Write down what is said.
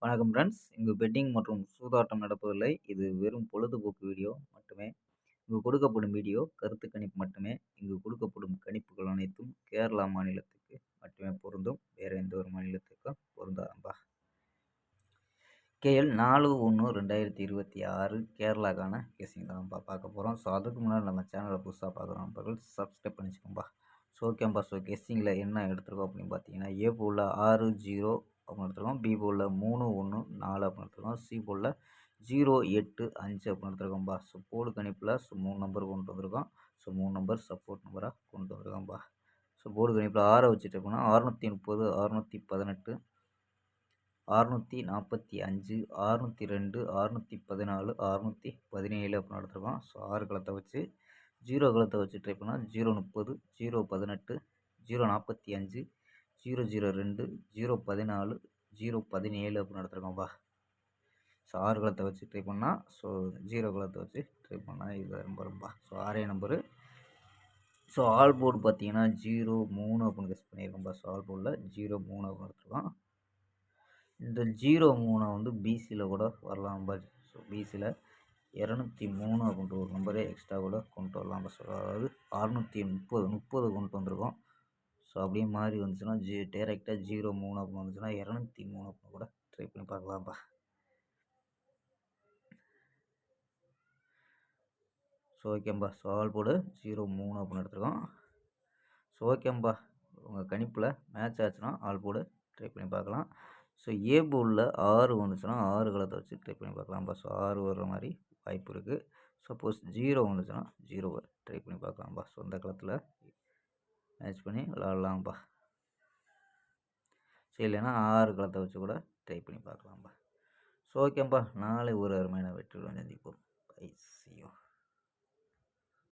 வணக்கம் ஃப்ரெண்ட்ஸ். இங்கு பெட்டிங் மற்றும் சூதாட்டம் நடப்பதில்லை. இது வெறும் பொழுதுபோக்கு வீடியோ மட்டுமே. இங்கு கொடுக்கப்படும் வீடியோ கருத்து கணிப்பு மட்டுமே. இங்கு கொடுக்கப்படும் கணிப்புகள் அனைத்தும் கேரளா மாநிலத்துக்கு மட்டுமே பொருந்தும். வேற எந்த ஒரு மாநிலத்துக்கும் பொருந்தாதம்பா. KL 4/1/2026 கேரளாக்கான கெஸிங் தான்ப்பா பார்க்க போகிறோம். ஸோ அதுக்கு முன்னாடி நம்ம சேனலை புதுசாக பார்க்குறோம் நண்பர்கள் சப்ஸ்கிரைப் பண்ணிச்சுக்கோம்பா. ஸோ ஓகேம்பா. ஸோ கெஸ்ஸிங்கில் என்ன எடுத்துருக்கோம் அப்படின்னு பார்த்தீங்கன்னா, ஏ போல் 6-0 அப்படின்னு எடுத்துருக்கோம், பி போல் 3-1-4 அப்படின்னு எடுத்துருக்கோம், சி போல் 0-8-5 அப்படின்னு எடுத்துருக்கோம்பா. ஸோ போர்டு கணிப்பில் 3 நம்பர் கொண்டு வந்திருக்கோம். ஸோ 3 நம்பர் சப்போர்ட் நம்பராக கொண்டு வந்திருக்கோம்பா. ஸோ போர்டு கணிப்பில் 6 வச்சுட்டு இருக்கோம்னா 630, 618, 645, 602, 614, 617 அப்படின்னு எடுத்துருக்கோம். ஸோ 6 களத்தை வச்சு 0 களத்தை வச்சு ட்ரை பண்ணால் 030, 018, 045, 002, 014, 017 அப்படின்னு எடுத்துருக்கோம்ப்பா. ஸோ 6 களத்தை வச்சு ட்ரை பண்ணால், ஸோ 0 களத்தை வச்சு ட்ரை பண்ணால் இது நம்பரும்பா. So 6 number. So all board பார்த்தீங்கன்னா 03 அப்படின்னு கெஸ் பண்ணியிருக்கோம்ப்பா. ஸோ ஆல் போர்டில் 03 அப்படின்னு எடுத்துருக்கோம். இந்த 03 வந்து பிசியில் கூட வரலாம்பா. ஸோ பிசியில் 203 அப்படின்ற ஒரு நம்பரே எக்ஸ்ட்ரா கூட கொண்டு வரலாம். ஸோ அதாவது 630 கொண்டு வந்திருக்கோம். ஸோ அப்படியே மாறி வந்துச்சுன்னா டேரெக்டாக 03 அப்படின்னு வந்துச்சுன்னா 203 அப்படின்னு கூட ட்ரை பண்ணி பார்க்கலாம்ப்பா. ஸோ ஓகேம்பா. ஸோ ஆல் போர்டு 03 அப்படின்னு எடுத்துருக்கோம். ஸோ ஓகேம்பா. உங்கள் கணிப்பில் மேட்ச் ஆச்சுன்னா ஆல் போர்டு ட்ரை பண்ணி பார்க்கலாம். ஸோ ஏ போர்டில் 6 வந்துச்சுன்னா 6 களத்தை வச்சு ட்ரை பண்ணி பார்க்கலாம்ப்பா. ஸோ 6 வர்ற மாதிரி வாய்ப்பு இருக்குது. சப்போஸ் 0 வந்துச்சுன்னா 0வை ட்ரை பண்ணி பார்க்கலாம்ப்பா. ஸோ இந்த களத்தில் மேட்ச் பண்ணி விளாட்லாம்ப்பா. ஸோ இல்லைன்னா 6 களத்தை வச்சு கூட ட்ரை பண்ணி பார்க்கலாம்ப்பா. ஸோ ஓகேம்ப்பா. நாளை ஒரு அருமையான வெற்றியுடன் சந்திப்போம். Bye C.